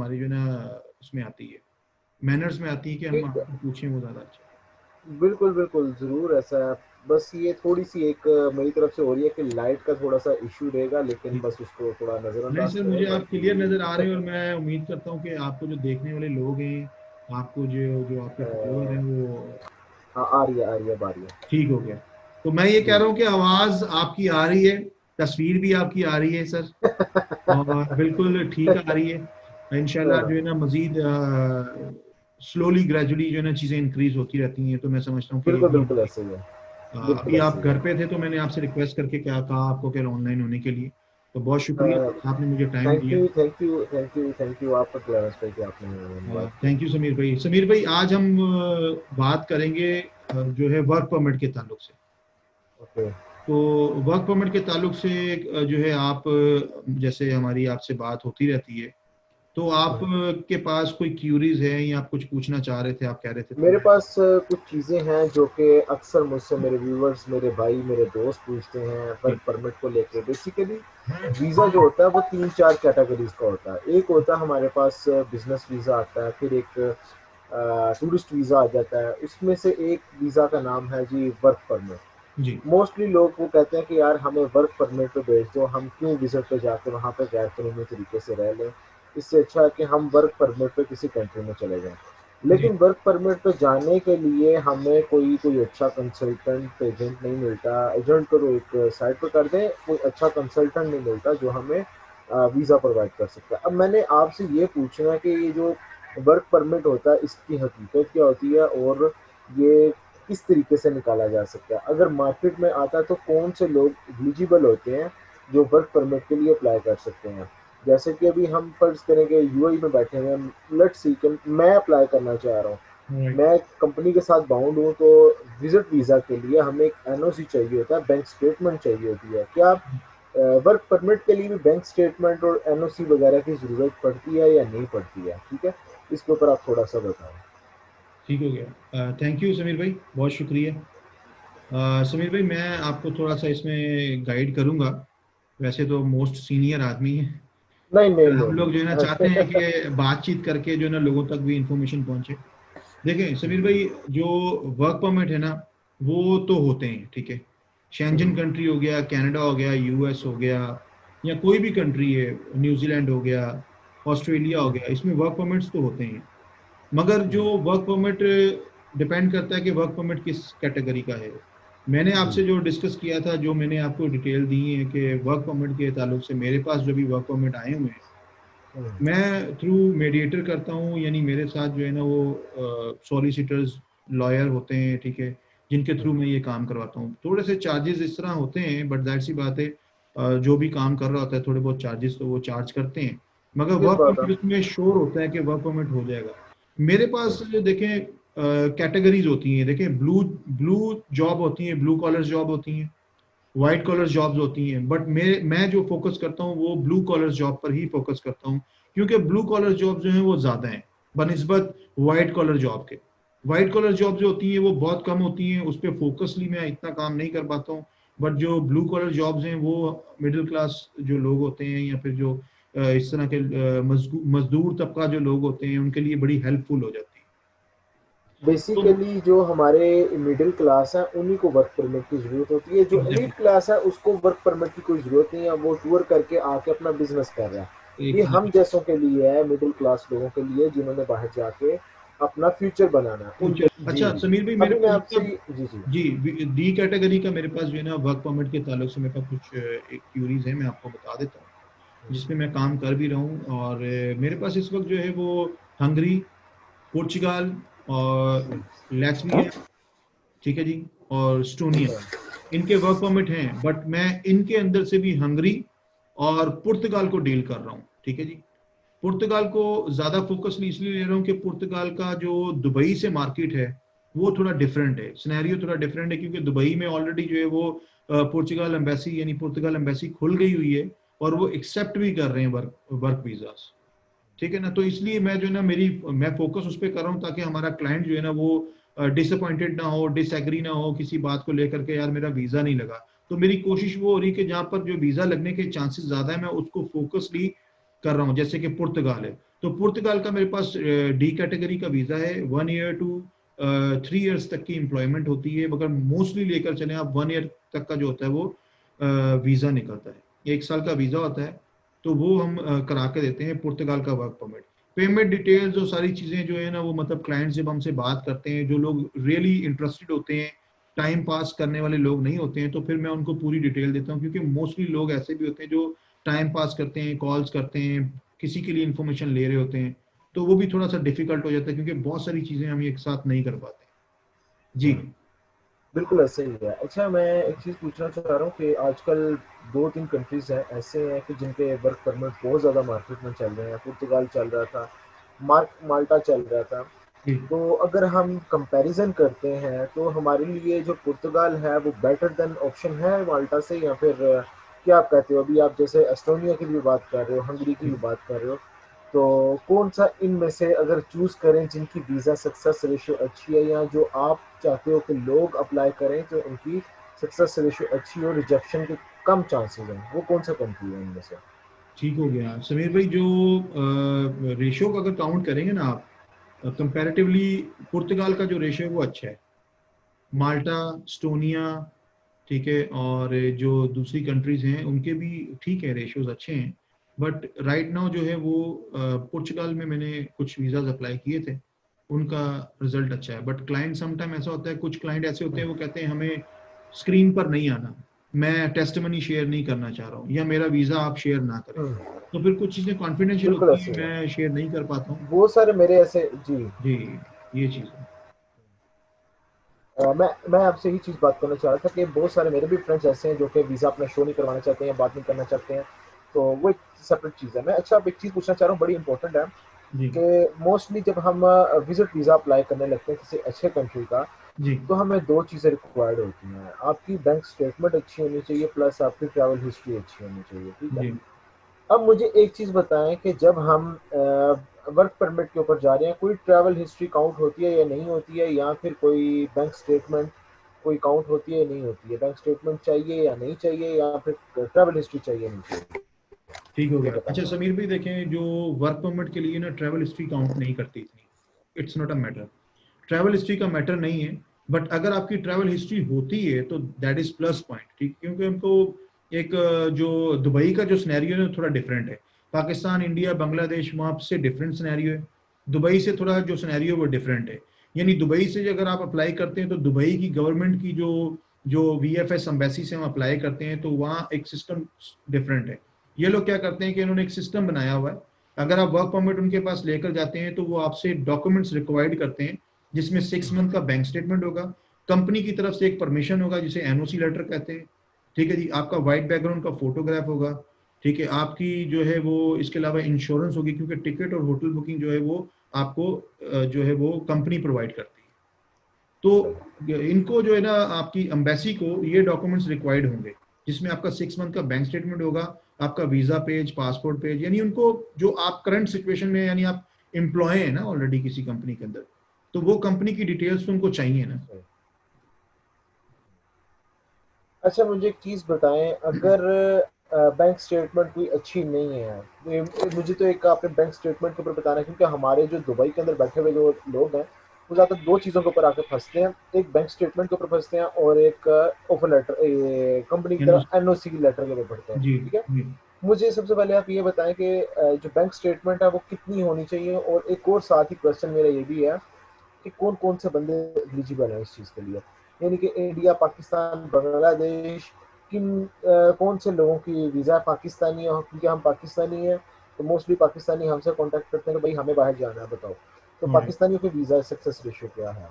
हमारी जो है ना उसमें आती है, मैनर्स में आती है कि हम ठीक है, आपको पूछें, वो ज़्यादा अच्छा बिल्कुल बिल्कुल जरूर ऐसा है। बस ये थोड़ी सी एक मेरी तरफ से हो रही है कि लाइट का थोड़ा सा इश्यू रहेगा, है। लेकिन बस उसको थोड़ा नहीं नजरअंदाज सर, करें मुझे आप क्लियर नज़र आ बाकी। रहे हैं, और मैं उम्मीद करता हूँ कि आपको जो देखने वाले लोग हैं, आपको जो जो आपके फॉलोअर हैं, वो हाँ, आ रही है, आ रही है, अब आ रही है। ठीक हो गया। तो मैं ये कह जी रहा हूँ कि आवाज़ आपकी आ रही है, तस्वीर भी आपकी आ रही है सर, और बिल्कुल ठीक आ रही है। इंशाल्लाह जो है ना मजीद स्लोली ग्रेजुअली जो है ना चीज़ें इंक्रीज होती रहती हैं, तो मैं समझता हूँ कि ये बिल्कुल भी बिल्कुल हमारी ऐसे ही है, अभी बिल्कुल आप ऐसे ही घर है। पे थे तो मैंने आपसे रिक्वेस्ट करके क्या कहा आपको कि ऑनलाइन होने के लिए, तो बहुत शुक्रिया आपने मुझे टाइम थैंक दिया। You, thank you, thank you, thank you आपका क्लेयरेंस पे कि आपने हमें बात की। थैंक यू समीर भाई। समीर भाई, आज हम बात करेंगे जो है वर्क परमिट के ताल्लुक से। ओके। तो वर्क परमिट के ताल्लुक से जो है आप जैसे हमारी आपसे बात होती रहती है, तो आप के पास कोई क्यूरीज है या आप कुछ पूछना चाह रहे थे, आप कह रहे थे तो मेरे मैं। पास कुछ चीज़ें हैं जो कि अक्सर मुझसे मेरे व्यूवर्स, मेरे भाई, मेरे दोस्त पूछते हैं वर्क जी परमिट को लेके। बेसिकली वीज़ा जो होता है वो तीन चार कैटेगरीज का होता है। एक होता है हमारे पास बिजनेस वीज़ा आता है, फिर एक टूरिस्ट वीज़ा आ जाता है, उसमें से एक वीज़ा का नाम है जी वर्क परमिट। जी मोस्टली लोग वो कहते हैं कि यार हमें वर्क परमिट पे भेज दो, हम क्यों विजिट पे जाके वहाँ पे गैर कानूनी तरीके से रह लें, इससे अच्छा है कि हम वर्क परमिट पे किसी कंट्री में चले जाएं। जी लेकिन वर्क परमिट पे जाने के लिए हमें कोई कोई अच्छा कंसल्टेंट एजेंट नहीं मिलता। एजेंट को तो एक साइड पर कर दें, कोई अच्छा कंसल्टेंट नहीं मिलता जो हमें वीज़ा प्रोवाइड कर सकता है। अब मैंने आपसे ये पूछना है कि ये जो वर्क परमिट होता है इसकी हकीकत क्या होती है, और ये किस तरीके से निकाला जा सकता है? अगर मार्केट में आता है तो कौन से लोग एलिजिबल होते हैं जो वर्क परमिट के लिए अप्लाई कर सकते हैं? जैसे कि अभी हम फर्ज करेंगे यूएई में बैठे हुए हैं, लेट्स सी कि मैं अप्लाई करना चाह रहा हूँ, राइट। मैं कंपनी के साथ बाउंड हूँ, तो विजिट वीज़ा के लिए हमें एक एनओसी चाहिए होता है, बैंक स्टेटमेंट चाहिए होती है। क्या वर्क परमिट के लिए भी बैंक स्टेटमेंट और एनओसी वगैरह की ज़रूरत पड़ती है या नहीं पड़ती है? ठीक है, इसके ऊपर आप थोड़ा सा बताएं। ठीक हो गया। थैंक यू समीर भाई, बहुत शुक्रिया। समीर भाई, मैं आपको थोड़ा सा इसमें गाइड करूंगा। वैसे तो मोस्ट सीनियर आदमी है, नहीं नहीं पर हम नहीं लोग जो है ना चाहते हैं नहीं। कि बातचीत करके जो है ना लोगों तक भी इंफॉर्मेशन पहुंचे। देखें समीर भाई, जो वर्क परमिट है ना, वो तो होते हैं, ठीक है। शेंजन कंट्री हो गया, कनाडा हो गया, यूएस हो गया, या कोई भी कंट्री है, न्यूजीलैंड हो गया, ऑस्ट्रेलिया हो गया, इसमें वर्क परमिट्स तो होते हैं। मगर जो वर्क परमिट डिपेंड करता है कि वर्क परमिट किस कैटेगरी का है। मैंने जी आपसे जो डिस्कस किया था, जो मैंने आपको डिटेल दी है कि वर्क परमिट के ताल्लुक से मेरे पास जो भी वर्क परमिट आए हुए हैं, मैं थ्रू मेडिएटर करता हूँ, यानी मेरे साथ जो है ना वो सॉलिसिटर्स, लॉयर होते हैं, ठीक है, जिनके थ्रू मैं ये काम करवाता हूँ। थोड़े से चार्जेस इस तरह होते हैं, बट जाहिर सी बात है, जो भी काम कर रहा होता है थोड़े बहुत चार्जेस तो वो चार्ज करते हैं। मगर किस वर्क बात परमिट है? उसमें श्योर होता है कि वर्क परमिट हो जाएगा। मेरे पास देखें कैटेगरीज होती हैं, देखें ब्लू ब्लू जॉब होती हैं, ब्लू कॉलर जॉब होती हैं, व्हाइट कॉलर जॉब्स होती हैं, बट मैं जो फोकस करता हूँ वो ब्लू कॉलर जॉब पर ही फोकस करता हूँ, क्योंकि ब्लू कॉलर जॉब जो है वो ज्यादा है बनिस्बत व्हाइट कॉलर जॉब के। व्हाइट कॉलर जॉब जो होती हैं वो बहुत कम होती हैं, उस पर फोकसली मैं इतना काम नहीं कर पाता हूँ। बट जो ब्लू कॉलर जॉब्स हैं वो मिडिल क्लास जो लोग होते हैं, या फिर जो इस तरह के मजदूर तबका जो लोग होते हैं, उनके लिए बड़ी हेल्पफुल हो जाती है। तो बेसिकली जो हमारे मिडिल क्लास है उन्हीं को वर्क परमिट की जरूरत होती है, जो एग्जैक्टली, एलीट क्लास है उसको वर्क परमिट की कोई जरूरत नहीं है, वो टूर करके आके अपना बिजनेस कर रहा है। ये हम एग्जैक्टली। जैसों के लिए है, मिडिल क्लास लोगों के लिए जिन्होंने बाहर जाके अपना फ्यूचर बनाना है उनके। फ्यूचर, जी अच्छा जी जी, समीर भाई, मेरे अभी मैं पास आपसे, मतलब जी जी, जी डी कैटेगरी का मेरे पास जो है ना वर्क परमिट के ताल्लुक से मेरे पास कुछ क्यूरीज है, मैं आपको बता देता हूँ, जिसमें मैं काम कर भी रहा हूँ। और मेरे पास इस वक्त जो है वो हंगरी, पुर्तगाल और लैटविया, ठीक है जी, और स्टोनिया, इनके वर्क परमिट हैं। बट मैं इनके अंदर से भी हंगरी और पुर्तगाल को डील कर रहा हूँ, ठीक है जी। पुर्तगाल को ज्यादा फोकस इसलिए ले रहा हूँ कि पुर्तगाल का जो दुबई से मार्केट है वो थोड़ा डिफरेंट है, सिनेरियो थोड़ा डिफरेंट है, क्योंकि दुबई में ऑलरेडी जो है वो पुर्तगाल एम्बेसी, यानी पुर्तगाल एम्बेसी खुल गई हुई है, और वो एक्सेप्ट भी कर रहे हैं वर्क वर्क वीजास, ठीक है ना। तो इसलिए मैं जो है ना मैं फोकस उस पर कर रहा हूँ, ताकि हमारा क्लाइंट जो है ना वो डिसअपॉइंटेड ना हो, डिसएग्री ना हो किसी बात को लेकर के, यार मेरा वीजा नहीं लगा। तो मेरी कोशिश वो हो रही है कि जहां पर जो वीजा लगने के चांसेस ज्यादा है, मैं उसको फोकसली कर रहा हूँ। जैसे कि पुर्तगाल है, तो पुर्तगाल का मेरे पास डी कैटेगरी का वीजा है, 1 ईयर टू 3 इयर्स तक की एम्प्लॉयमेंट होती है, मगर मोस्टली लेकर चले आप 1 ईयर तक का जो होता है वो वीजा निकलता है, 1 साल का वीजा होता है, तो वो हम करा के देते हैं पुर्तगाल का वर्क परमिट। पेमेंट डिटेल्स और सारी चीजें जो है ना वो मतलब क्लाइंट जब हमसे बात करते हैं, जो लोग रियली इंटरेस्टेड होते हैं, टाइम पास करने वाले लोग नहीं होते हैं, तो फिर मैं उनको पूरी डिटेल देता हूँ, क्योंकि मोस्टली लोग ऐसे भी होते हैं जो टाइम पास करते हैं, कॉल्स करते हैं, किसी के लिए इन्फॉर्मेशन ले रहे होते हैं, तो वो भी थोड़ा सा डिफिकल्ट हो जाता है, क्योंकि बहुत सारी चीजें हम एक साथ नहीं कर पाते। जी बिल्कुल ऐसे ही है। अच्छा, मैं एक चीज़ पूछना चाह रहा हूँ कि आजकल 2-3 कंट्रीज़ हैं ऐसे हैं कि जिनके वर्क परमिट बहुत ज़्यादा मार्केट में चल रहे हैं। पुर्तगाल चल रहा था, माल्टा चल रहा था। जी तो अगर हम कंपैरिजन करते हैं तो हमारे लिए जो पुर्तगाल है वो बेटर देन ऑप्शन है माल्टा से, या फिर क्या आप कहते हो? अभी आप जैसे एस्टोनिया की भी बात कर रहे हो, हंगरी की भी जी बात कर रहे हो, तो कौन सा इनमें से अगर चूज करें जिनकी वीजा सक्सेस रेशियो अच्छी है, या जो आप चाहते हो कि लोग अप्लाई करें तो उनकी सक्सेस रेशियो अच्छी हो, रिजेक्शन के कम चांसेस हैं, वो कौन सा कंट्री है इनमें से? ठीक हो गया समीर भाई। जो रेशियो को अगर काउंट करेंगे ना आप, कंपैरेटिवली पुर्तगाल का जो रेशियो है वो अच्छा है। माल्टा, स्टोनिया, ठीक है, और जो दूसरी कंट्रीज हैं उनके भी ठीक है, रेशियोज अच्छे हैं। बट राइट नाउ जो है वो पुर्तगाल में मैंने कुछ वीजाज अप्लाई किए थे, उनका रिजल्ट अच्छा है। बट क्लाइंट समटाइम ऐसा होता है, कुछ क्लाइंट ऐसे होते हैं वो कहते हैं हमें स्क्रीन पर नहीं आना, मैं टेस्टिमनी शेयर नहीं करना चाह रहा हूँ, या मेरा वीजा आप शेयर ना करें। तो फिर कुछ चीजें कॉन्फिडेंशियल बिल्कुल होती ऐसे है, ही है। मैं शेयर नहीं कर पाता हूँ। बहुत सारे मेरे ऐसे जी। जी, ये चीज है। मैं आपसे ही चीज़ बात करना चाह रहा था कि बहुत सारे मेरे भी फ्रेंड्स ऐसे हैं जो कि वीज़ा अपना शो नहीं करवाना चाहते हैं या बात नहीं करना चाहते हैं, तो वो एक सेपरेट चीज़ है। मैं अच्छा अब एक चीज़ पूछना चाह रहा हूँ, बड़ी इंपॉर्टेंट है जी कि मोस्टली जब हम विजिट वीज़ा अप्लाई करने लगते हैं किसी अच्छे कंट्री का, जी तो हमें दो चीज़ें रिक्वायर्ड होती हैं। आपकी बैंक स्टेटमेंट अच्छी होनी चाहिए, प्लस आपकी ट्रैवल हिस्ट्री अच्छी होनी चाहिए, ठीक है? जी। अब मुझे एक चीज़ बताएं कि जब हम वर्क परमिट के ऊपर जा रहे हैं, कोई ट्रैवल हिस्ट्री काउंट होती है या नहीं होती है, या फिर कोई बैंक स्टेटमेंट कोई काउंट होती है या नहीं होती है? बैंक स्टेटमेंट चाहिए या नहीं चाहिए, या फिर ट्रैवल हिस्ट्री चाहिए नहीं चाहिए? ठीक हो ये गया। बताएं अच्छा आप। समीर भाई, देखें, जो वर्क परमिट के लिए ना ट्रैवल हिस्ट्री काउंट नहीं करती इतनी, it's not a matter. Travel history का मैटर नहीं है। बट अगर आपकी ट्रैवल हिस्ट्री होती है तो दैट इज प्लस पॉइंट, ठीक, क्योंकि हमको एक जो दुबई का जो सिनेरियो है थोड़ा डिफरेंट है। पाकिस्तान, इंडिया, बांग्लादेश, वहां से डिफरेंट सिनेरियो है। दुबई से थोड़ा जो सिनेरियो वो डिफरेंट है। यानी दुबई से अगर आप अप्लाई करते हैं तो दुबई की गवर्नमेंट की जो जो VFS एम्बेसी से हम अप्लाई करते हैं, तो वहाँ एक सिस्टम डिफरेंट है। ये लोग क्या करते हैं कि इन्होंने एक सिस्टम बनाया हुआ है। अगर आप वर्क परमिट उनके पास लेकर जाते हैं तो वो आपसे डॉक्यूमेंट्स रिक्वायर्ड करते हैं, जिसमें 6 मंथ का बैंक स्टेटमेंट होगा, कंपनी की तरफ से एक परमिशन होगा जिसे NOC लेटर कहते हैं, ठीक है जी, आपका वाइट बैकग्राउंड का फोटोग्राफ होगा, ठीक है, आपकी जो है वो इसके अलावा इंश्योरेंस होगी, क्योंकि टिकट और होटल बुकिंग जो है वो आपको जो है वो कंपनी प्रोवाइड करती है। तो इनको जो है ना, आपकी एम्बेसी को ये डॉक्यूमेंट्स रिक्वायर्ड होंगे, जिसमें आपका 6 मंथ का बैंक स्टेटमेंट होगा, आपका वीजा पेज, पासपोर्ट पेज, यानी उनको जो आप करंट सिचुएशन में, यानी आप एम्प्लॉय है ना ऑलरेडी किसी कंपनी के अंदर, तो वो कंपनी की डिटेल्स तो उनको चाहिए ना। अच्छा, मुझे एक चीज़ बताएं, अगर बैंक स्टेटमेंट कोई अच्छी नहीं है, मुझे तो एक आपने बैंक स्टेटमेंट के ऊपर बताना है, क्योंकि हमारे जो दुबई के अंदर बैठे हुए जो लोग हैं वो ज़्यादातर दो चीज़ों के ऊपर आके फंसते हैं। एक बैंक स्टेटमेंट के ऊपर फंसते हैं, और एक ऑफर लेटर, कंपनी की तरफ NOC। NOC लेटर के ऊपर पढ़ते हैं, जी ठीक है? जी। मुझे सबसे पहले आप ये बताएं कि जो बैंक स्टेटमेंट है वो कितनी होनी चाहिए, और एक और साथ ही क्वेश्चन मेरा ये भी है कि कौन कौन से बंदे एलिजिबल हैं इस चीज़ के लिए, यानी कि इंडिया, पाकिस्तान, बांग्लादेश, कौन से लोगों की वीज़ा पाकिस्तानी है, क्योंकि हम पाकिस्तानी हैं, तो मोस्टली पाकिस्तानी हमसे कांटेक्ट करते हैं कि भाई हमें बाहर जाना है, बताओ। तो ऑलराइट, पाकिस्तानियों की वीज़ा सक्सेस रेशियो क्या है?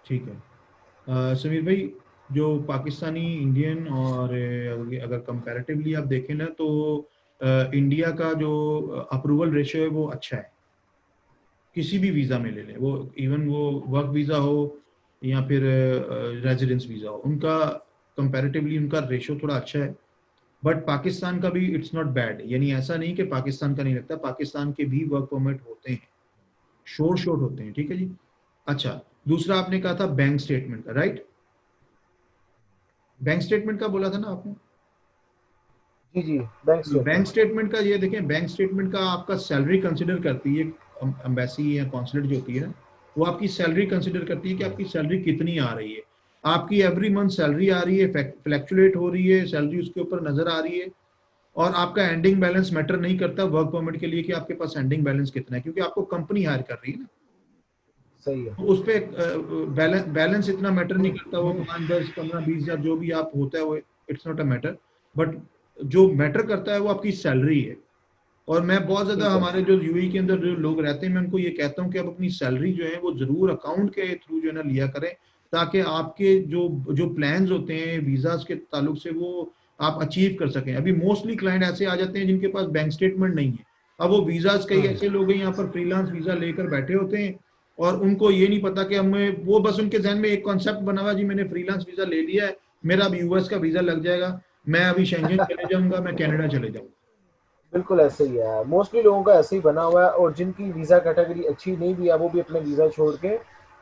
ठीक है। समीर भाई, जो पाकिस्तानी, इंडियन और अगर कंपैरेटिवली आप देखें ना, तो इंडिया का जो अप्रूवल रेशियो है वो अच्छा है। किसी भी वीजा में ले लें, वो इवन वो वर्क वीजा हो या फिर रेजिडेंस वीजा हो, उनका कंपैरेटिवली उनका रेशियो थोड़ा अच्छा है। बट पाकिस्तान का भी इट्स नॉट बैड, यानी ऐसा नहीं कि पाकिस्तान का नहीं लगता, पाकिस्तान के भी वर्क परमिट होते हैं, शोर शोर होते हैं, ठीक है जी। अच्छा, दूसरा आपने कहा था बैंक स्टेटमेंट का, राइट? बैंक स्टेटमेंट का बोला था ना आपने? जी जी, बैंक बैंक स्टेटमेंट। स्टेटमेंट का ये देखें, बैंक स्टेटमेंट का आपका सैलरी कंसिडर करती है एम्बेसी या कॉन्सुलेट जो होती है ना, वो आपकी सैलरी कंसिडर करती है कि आपकी सैलरी कितनी आ रही है। आपकी एवरी मंथ सैलरी आ रही है, फ्लैक्चुएट हो रही है सैलरी, उसके ऊपर नजर आ रही है। और आपका एंडिंग बैलेंस मैटर नहीं करता वर्क परमिट के लिए कि आपके पास एंडिंग बैलेंस कितना है, क्योंकि आपको कंपनी हायर कर रही है ना। सही है। तो उस पे बैलेंस इतना मैटर नहीं करता, वो 5, 10, 15, 20 हजार जो भी आप होता है वो it's not a matter. But जो मैटर करता है वो आपकी सैलरी है। और मैं बहुत ज्यादा ठीक है। हमारे जो यूएई के अंदर जो लोग रहते हैं, मैं उनको ये कहता हूँ कि आप अपनी सैलरी जो है वो जरूर अकाउंट के थ्रू जो है ना लिया करें, ताकि आपके जो जो प्लान्स होते हैं वीजास के ताल्लुक से वो आप अचीव कर सकें। अभी मोस्टली क्लाइंट ऐसे आ जाते हैं जिनके पास बैंक स्टेटमेंट नहीं है। अब वो वीजास, कई ऐसे लोग हैं यहाँ पर फ्रीलांस वीजा लेकर बैठे होते हैं और उनको ये नहीं पता कि हमें, वो बस उनके जहन में एक कॉन्सेप्ट बना हुआ, जी मैंने फ्रीलांस वीजा ले लिया है, मेरा अब यूएस का वीजा लग जाएगा, मैं अभी शेंजन चले जाऊंगा, मैं कनाडा चले जाऊंगा। बिल्कुल ऐसे ही है, मोस्टली लोगों का ऐसे ही बना हुआ है, और जिनकी वीज़ा कैटेगरी अच्छी नहीं भी है वो भी अपने वीज़ा छोड़ के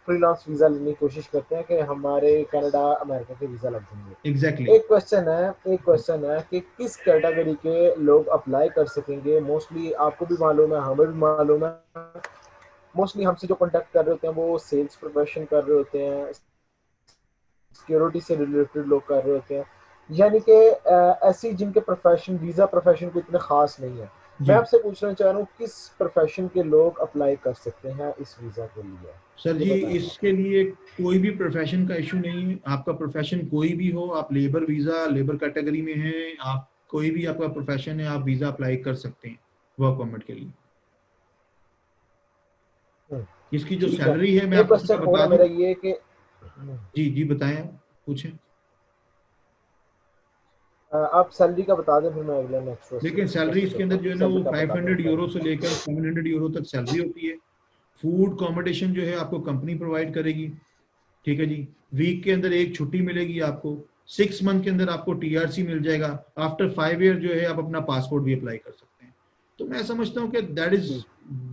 फ्रीलांस वीज़ा लेने की कोशिश करते हैं कि हमारे कनाडा अमेरिका के वीज़ा लग एग्जैक्टली जाएंगे। एक क्वेश्चन है कि किस कैटेगरी के लोग अप्लाई कर सकेंगे। मोस्टली आपको भी मालूम है, हमें भी मालूम है, मोस्टली हमसे जो कांटेक्ट कर रहे होते हैं वो सेल्स प्रोफेशन कर रहे होते हैं, सिक्योरिटी से रिलेटेड लोग कर रहे होते हैं, यानी कि ऐसी जिनके प्रोफेशन वीज़ा प्रोफेशन को इतने ख़ास नहीं है। मैं जी। आपसे पूछना चाह रहा हूँ किस प्रोफेशन के लोग अप्लाई कर सकते हैं इस वीज़ा के लिए, सर ये जी, बताएं आप। इसके लिए कोई भी प्रोफेशन का इशू नहीं है। आपका प्रोफेशन कोई भी हो, आप लेबर वीजा, लेबर कैटेगरी में हैं, आप कोई भी आपका प्रोफेशन है, आप वीजा अप्लाई कर सकते हैं वर्क परमिट के लिए। हम्म, इसकी जो ठीक है। सैलरी है मैं एक आपको क्वेश्चन थोड़ा और बता है दूं। मेरा ये कि जी जी बताएं, आप पूछें। आप सैलरी का बता दें, फिर मैं अगला नेक्स्ट लेकिन सैलरी क्वेश्चन इसके करता अंदर हूँ जो कि है ना सैलरी वो का बता दें 500 यूरो से पहले। लेकर 700 यूरो तक सैलरी होती है। फूड अकोमोडेशन जो है आपको कंपनी प्रोवाइड करेगी। ठीक है जी। वीक के अंदर एक छुट्टी मिलेगी आपको। 6 मंथ के अंदर आपको टीआरसी मिल जाएगा। आफ्टर 5 ईयर जो है आप अपना पासपोर्ट भी अप्लाई कर सकते हैं। तो मैं समझता हूँ कि दैट इज जी,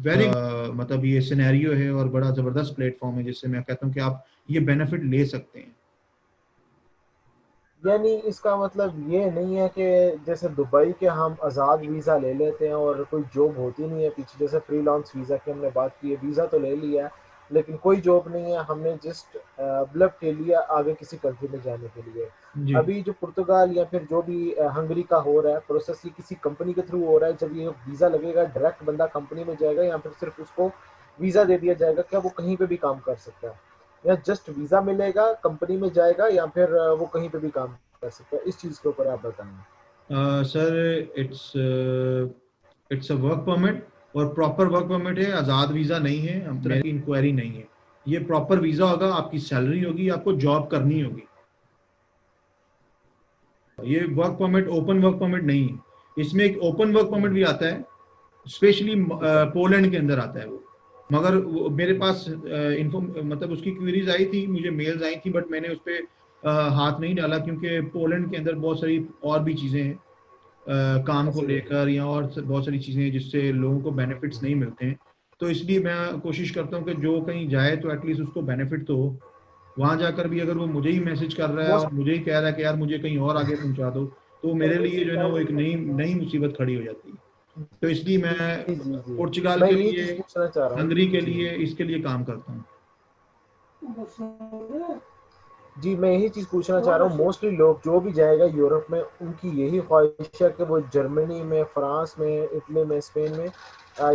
वेरी, मतलब ये सिनेरियो है और बड़ा जबरदस्त प्लेटफॉर्म है जिससे मैं कहता हूँ कि आप ये बेनिफिट ले सकते हैं। यानी इसका मतलब ये नहीं है कि जैसे दुबई के हम आज़ाद वीज़ा ले लेते हैं और कोई जॉब होती नहीं है पीछे, जैसे फ्रीलांस वीज़ा की हमने बात की है, वीज़ा तो ले लिया है लेकिन कोई जॉब नहीं है, हमने जस्ट ब्लब के लिया आगे किसी कंट्री में जाने के लिए। जी अभी जो पुर्तगाल या फिर जो भी हंगरी का हो रहा है प्रोसेस, ये किसी कंपनी के थ्रू हो रहा है। जब ये वीज़ा लगेगा डायरेक्ट बंदा कंपनी में जाएगा या फिर सिर्फ उसको वीज़ा दे दिया जाएगा, क्या वो कहीं पे भी काम कर सकता है, या जस्ट वीज़ा मिलेगा कंपनी में जाएगा, या फिर वो कहीं पे भी काम कर सकता है? इस चीज़ के ऊपर आप बताएंगे। Sir, it's it's a work permit और प्रॉपर वर्क परमिट है, आज़ाद वीज़ा नहीं है, हम तरह की इंक्वायरी नहीं है। ये प्रॉपर वीज़ा होगा, आपकी सैलरी होगी, आपको जॉब करनी होगी। ये work permit open work permit नहीं है। इसमें एक ओपन वर्क परमिट भी आता है, स्पेशली ठीक है। पोलैंड के अंदर आता है वो। मगर वो मेरे पास इन्फो, मतलब उसकी क्वेरीज आई थी, मुझे मेल्स आई थी, बट मैंने उस पर हाथ नहीं डाला, क्योंकि पोलैंड के अंदर बहुत सारी और भी चीज़ें हैं, काम को ऐसे ही है। लेकर या और बहुत सारी चीज़ें हैं जिससे लोगों को बेनिफिट्स नहीं मिलते हैं। तो इसलिए मैं कोशिश करता हूँ कि जो कहीं जाए तो एटलीस्ट उसको बेनिफिट तो हो। वहां जाकर भी अगर वो मुझे ही मैसेज कर रहा है मोस्ट और मुझे ही कह रहा है कि यार मुझे कहीं और आगे पहुंचा दो, तो मेरे लिए जो है ना वो एक नई नई मुसीबत खड़ी हो जाती है। तो इसलिए मैं जी जी जी, पुर्तगाल मैं के यही लिए, चीज़ पूछना चाह रहा हूँ। हंगरी के जी लिए, इसके लिए काम करता हूँ। जी, मैं यही चीज़ पूछना चाह रहा हूँ। मोस्टली लोग जो भी जाएगा यूरोप में, उनकी यही ख्वाहिश है कि वो जर्मनी में, फ्रांस में, इटली में, स्पेन में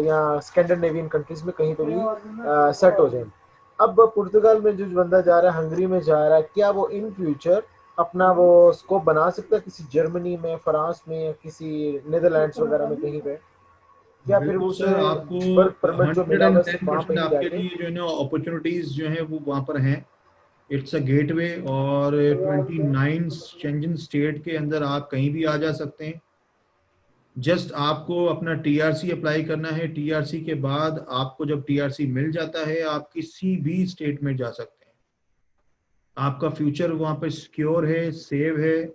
या स्कैंडिनेवियन कंट्रीज में कहीं पे भी सेट हो जाए। अब पुर्तगाल में जो बंदा जा रहा है, हंगरी में जा रहा है, क्या वो इन फ्यूचर अपना वो स्कोप बना सकता है किसी जर्मनी में, फ्रांस में, या किसी नीदरलैंड्स वगैरह में कहीं पे, या फिर बिल्कुल उसे सर, आपको वर्क परमिट जो हंड्रेड मिला हुआ एंड है सिर्फ टेन वहां पे परसेंट ही रह आपके के? लिए जो है ना अपॉर्चुनिटीज जो है वो वहाँ पर हैं। इट्स अ गेटवे, और 29 शेंजन स्टेट के अंदर आप कहीं भी आ जा सकते हैं। जस्ट आपको अपना टीआरसी अप्लाई करना है। टीआरसी के बाद आपको जब टीआरसी मिल जाता है, आप किसी भी स्टेट में जा सकते हैं। आपका फ्यूचर वहाँ पे सिक्योर है, सेव है,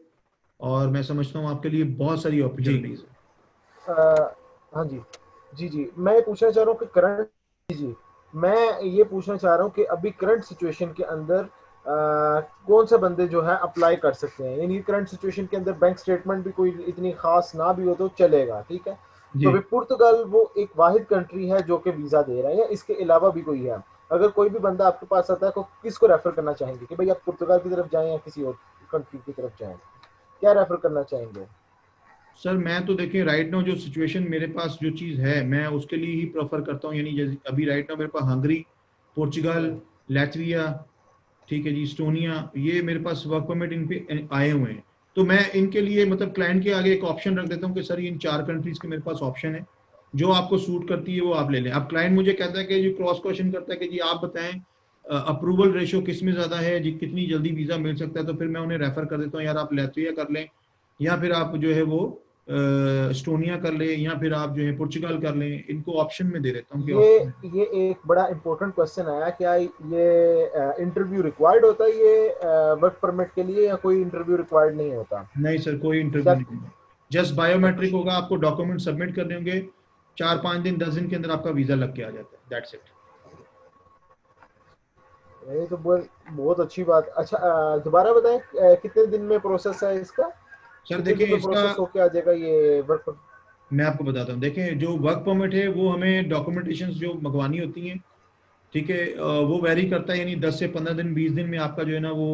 और मैं समझता हूँ आपके लिए बहुत सारी जी। अपॉर्चुनिटीज है। हाँ जी। जी, जी। मैं ये पूछना चाह रहा हूँ कि करंट, जी, जी। मैं ये पूछना चाह रहा हूँ कि अभी करंट सिचुएशन के अंदर कौन से बंदे जो है अप्लाई कर सकते हैं। यानी करंट सिचुएशन के अंदर बैंक स्टेटमेंट भी कोई इतनी खास ना भी हो तो चलेगा, ठीक है। तो जी अभी पुर्तगाल वो एक वाहिद कंट्री है जो कि वीज़ा दे रहा है, या इसके अलावा भी कोई है? अगर कोई भी बंदा आपके पास आता है तो किसको रेफर करना चाहेंगे कि भाई आप पुर्तगाल की तरफ जाएं या किसी और कंट्री की तरफ जाएं, क्या रेफर करना चाहेंगे? सर, मैं तो देखिए राइट नाउ जो सिचुएशन मेरे पास जो चीज़ है मैं उसके लिए ही प्रेफर करता हूँ। यानी जैसे अभी राइट नाउ मेरे पास हंगरी, पोर्चुगल, हम्म, लैटविया, ठीक है जी, इस्टोनिया, ये मेरे पास वर्क परमिट इन पे आए हुए हैं। तो मैं इनके लिए मतलब क्लाइंट के आगे एक ऑप्शन रख देता हूँ कि सर इन 4 कंट्रीज के मेरे पास ऑप्शन है, जो आपको सूट करती है वो आप ले लें। अब क्लाइंट मुझे कहता है कि जो क्रॉस क्वेश्चन करता है कि जी आप बताएं अप्रूवल रेशो किस में ज़्यादा है जी, कितनी जल्दी वीज़ा मिल सकता है, तो फिर मैं उन्हें रेफर कर देता हूँ, यार आप लैटविया कर लें, या फिर आप जो है वो एस्टोनिया कर लें, या फिर आप जो है पुर्तगाल कर लें। इनको ऑप्शन में दे देता हूँ कि ये ऑप्शन। ये एक बड़ा इंपॉर्टेंट क्वेश्चन आया, क्या ये इंटरव्यू रिक्वायर्ड होता है ये वर्क परमिट के लिए, या कोई इंटरव्यू रिक्वायर्ड नहीं होता? नहीं सर, कोई इंटरव्यू क्या? नहीं होगा, जस्ट बायोमेट्रिक अच्छी, होगा, आपको डॉक्यूमेंट सबमिट करने होंगे, 4-5 दिन 10 दिन के अंदर आपका वीजा लग के आ जाता है, दैट्स इट। ये तो बहुत अच्छी बात। अच्छा, दोबारा बताएं, कितने दिन में प्रोसेस है इसका? सर कितने दिन देखिए में इसका, प्रोसेस होके आ जाएगा ये वर्क? मैं आपको बताता हूँ, देखें जो वर्क परमिट है वो हमें डॉक्यूमेंटेशन जो मंगवानी होती हैं, ठीक है, वो वेरी करता है, यानी 10 से 15 दिन 20 दिन में आपका जो है ना वो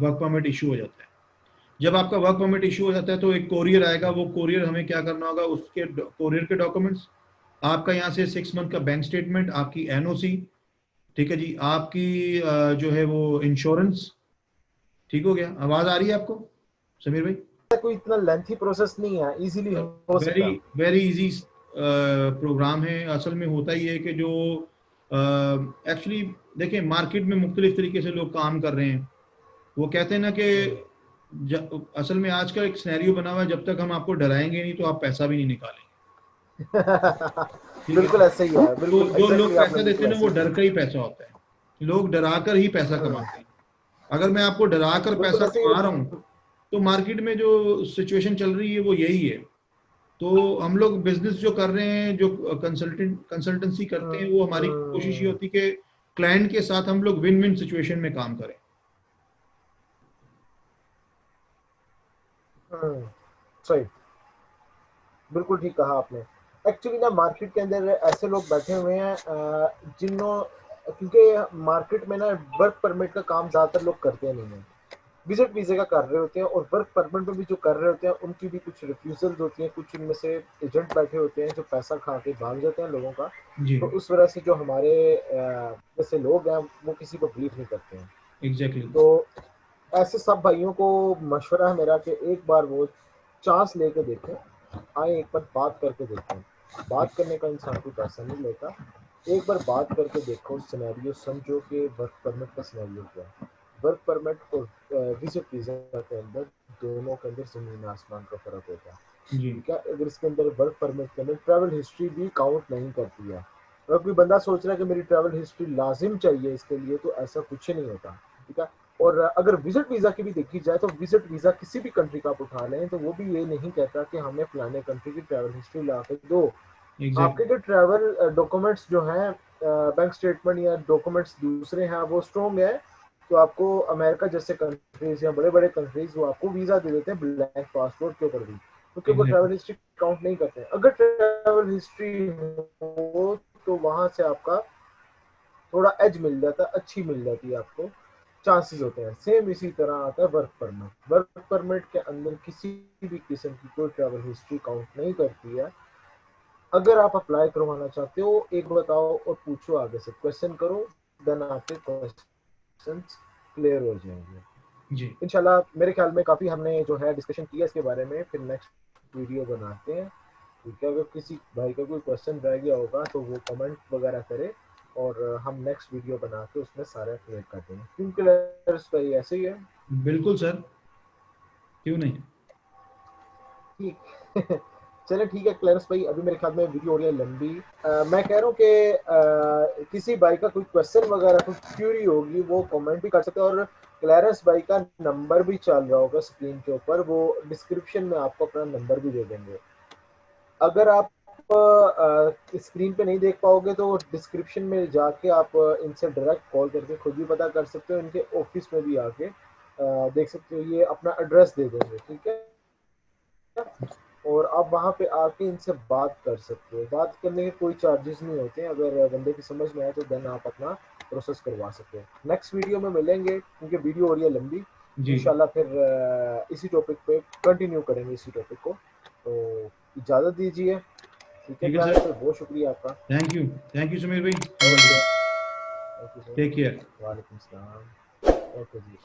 वर्क परमिट इशू हो जाता है। जब आपका वर्क परमिट इशू हो जाता है तो एक कोरियर आएगा, वो कोरियर हमें क्या करना होगा, उसके कोरियर के डॉक्यूमेंट्स, आपका यहाँ से 6 मंथ का बैंक स्टेटमेंट, आपकी एनओसी, ठीक है जी, आपकी जो है वो इंश्योरेंस। ठीक हो गया? आवाज आ रही है आपको समीर भाई? कोई इतना लेंथी प्रोसेस नहीं है, इजीली हो वेरी सकता है। वेरी इजी प्रोग्राम है। असल में होता ही है कि जो एक्चुअली देखिए मार्केट में मुख्तलिफ तरीके से लोग काम कर रहे हैं। वो कहते हैं ना कि असल में आज का एक सिनेरियो बना हुआ है, जब तक हम आपको डराएंगे नहीं तो आप पैसा भी नहीं निकालेंगे। ठीक है बिल्कुल ना? ऐसे ही है, तो बिल्कुल जो लोग एग्जैक्टली आपने पैसा देते बिल्कुल हैं ना ऐसे वो ही डर कहा। का ही पैसा होता है। लोग डरा कर ही पैसा कमाते हैं। अगर मैं आपको डरा कर बिल्कुल पैसा ऐसे ही। कमा रहा हूँ, तो मार्केट में जो सिचुएशन चल रही है वो यही है। तो हम लोग बिजनेस जो कर रहे हैं, जो कंसल्टेंसी करते हैं, वो हमारी कोशिश ये होती है कि क्लाइंट के साथ हम लोग विन विन सिचुएशन में काम करें। सही, बिल्कुल ठीक कहा आपने। एक्चुअली ना मार्केट के अंदर ऐसे लोग बैठे हुए हैं जिन्हों क्योंकि मार्केट में ना वर्क परमिट का काम ज़्यादातर लोग करते नहीं हैं, विजिट वीज़े का कर रहे होते हैं। और वर्क परमिट में भी जो कर रहे होते हैं उनकी भी कुछ रिफ्यूजल्स होती हैं, कुछ उनमें से एजेंट बैठे होते हैं जो पैसा खा के भाग जाते हैं लोगों का। जी तो उस वजह से जो हमारे जैसे लोग हैं वो किसी को बिलीव नहीं करते हैं। एग्जैक्टली। तो ऐसे सब भाइयों को मशवरा है मेरा कि एक बार वो चांस लेके देखें, आए एक बार बात करके देखें। बात करने का इंसान कोई पैसा नहीं लेता। एक बार बात करके देखो, सिनेरियो समझो कि वर्क परमिट का सिनेरियो क्या है। वर्क परमिट और विजिट वीज़ा के अंदर, दोनों के अंदर ज़मीन आसमान का फ़र्क होता है। जी ठीक है, अगर इसके अंदर वर्क परमिट के अंदर ट्रैवल हिस्ट्री भी काउंट नहीं करती है। अगर कोई बंदा सोच रहा है कि मेरी ट्रैवल हिस्ट्री लाजिम चाहिए इसके लिए, तो ऐसा कुछ नहीं होता। ठीक है। और अगर विजिट वीज़ा की भी देखी जाए तो विजिट वीज़ा किसी भी कंट्री का आप उठा लें तो वो भी ये नहीं कहता कि हमें फलाने कंट्री की ट्रैवल हिस्ट्री ला के दो। आपके एग्जैक्टली। जो ट्रैवल डॉक्यूमेंट्स जो हैं, बैंक स्टेटमेंट या डॉक्यूमेंट्स दूसरे हैं, वो स्ट्रॉन्ग है, तो आपको अमेरिका जैसे कंट्रीज या बड़े बड़े कंट्रीज वो आपको वीज़ा दे देते हैं ब्लैंक पासपोर्ट के ऊपर भी, क्योंकि वो एग्जैक्टली। ट्रैवल हिस्ट्री काउंट नहीं करते हैं। अगर ट्रैवल हिस्ट्री हो तो वहां से आपका थोड़ा एज मिल जाता है, अच्छी मिल जाती है आपको, चांसेस होते हैं। सेम इसी तरह आता है वर्क परमिट। वर्क परमिट के अंदर किसी भी किस्म की कोई ट्रैवल हिस्ट्री काउंट नहीं करती है। अगर आप अप्लाई करवाना चाहते हो, एक बताओ और पूछो, आगे से क्वेश्चन करो, देन आपके क्वेश्चन क्लियर हो जाएंगे जी इंशाल्लाह। मेरे ख्याल में काफ़ी हमने जो है डिस्कशन किया इसके बारे में, फिर नेक्स्ट वीडियो बनाते हैं। ठीक है, अगर किसी भाई का कोई क्वेश्चन रह गया होगा तो वो कमेंट वगैरह करे, और हम नेक्स्ट वीडियो बना के उसमें सारा क्लियर कर देंगे, क्योंकि ऐसे ही है। बिल्कुल सर, क्यों नहीं। ठीक चले, ठीक है क्लैरस भाई, अभी मेरे ख्याल में वीडियो हो रही है लंबी। मैं कह रहा हूँ कि किसी भाई का कोई क्वेश्चन वगैरह कुछ क्यूरी होगी वो कमेंट भी कर सकते हैं। और क्लैरस भाई का नंबर भी चल रहा होगा स्क्रीन के ऊपर, वो डिस्क्रिप्शन में आपको अपना नंबर भी दे देंगे। अगर आप स्क्रीन पे नहीं देख पाओगे तो डिस्क्रिप्शन में जाके आप इनसे डायरेक्ट कॉल करके खुद भी पता कर सकते हो, इनके ऑफिस में भी आके देख सकते हो, ये अपना एड्रेस दे देंगे, ठीक है। और आप वहाँ पे आके इनसे बात कर सकते हो, बात करने के कोई चार्जेस नहीं होते हैं, अगर बंदे की समझ में आए तो देन आप अपना प्रोसेस करवा सकते हैं। नेक्स्ट वीडियो में मिलेंगे क्योंकि वीडियो हो रही है लंबी, जी इंशाल्लाह फिर इसी टॉपिक पे कंटिन्यू करेंगे इसी टॉपिक को। तो इजाज़त दीजिए, ठीक है ठीक है जान, सर, फिर बहुत शुक्रिया आपका। थैंक यू समीर भाई, okay, thank you sir, take care. वालेकुम सलाम। ओके जी।